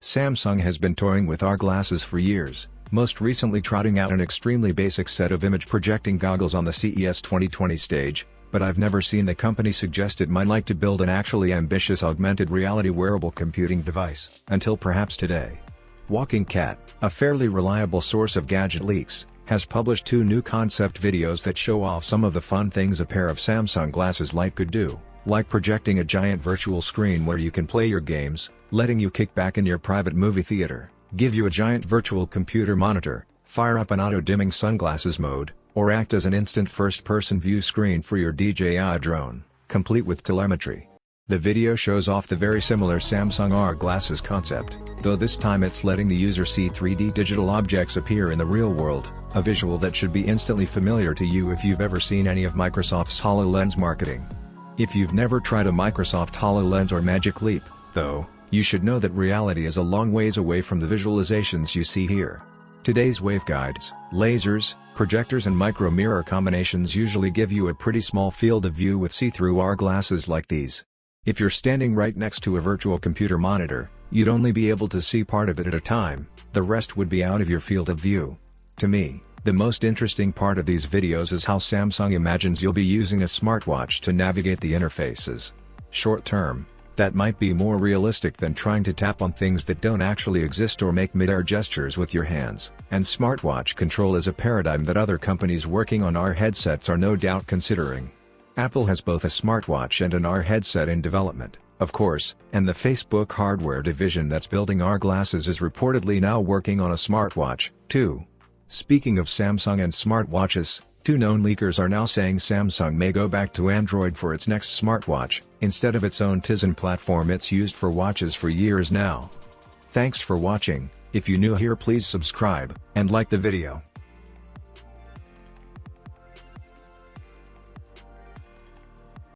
Samsung has been toying with our glasses for years, most recently trotting out an extremely basic set of image-projecting goggles on the CES 2020 stage, but I've never seen the company suggest it might like to build an actually ambitious augmented reality wearable computing device, until perhaps today. WalkingCat, a fairly reliable source of gadget leaks, has published 2 new concept videos that show off some of the fun things a pair of Samsung Glasses Lite could do, like projecting a giant virtual screen where you can play your games, letting you kick back in your private movie theater, give you a giant virtual computer monitor, fire up an auto-dimming sunglasses mode, or act as an instant first-person view screen for your DJI drone, complete with telemetry. The video shows off the very similar Samsung R glasses concept, though this time it's letting the user see 3D digital objects appear in the real world, a visual that should be instantly familiar to you if you've ever seen any of Microsoft's HoloLens marketing. If you've never tried a Microsoft HoloLens or Magic Leap, though, you should know that reality is a long ways away from the visualizations you see here. Today's waveguides, lasers, projectors and micro mirror combinations usually give you a pretty small field of view with see-through R glasses like these. If you're standing right next to a virtual computer monitor, you'd only be able to see part of it at a time, the rest would be out of your field of view. To me, the most interesting part of these videos is how Samsung imagines you'll be using a smartwatch to navigate the interfaces. Short term, that might be more realistic than trying to tap on things that don't actually exist or make mid-air gestures with your hands, and smartwatch control is a paradigm that other companies working on AR headsets are no doubt considering. Apple has both a smartwatch and an AR headset in development, of course, and the Facebook hardware division that's building AR glasses is reportedly now working on a smartwatch, too. Speaking of Samsung and smartwatches, 2 known leakers are now saying Samsung may go back to Android for its next smartwatch, instead of its own Tizen platform it's used for watches for years now. Thanks for watching. If you're new here, please subscribe, and like the video.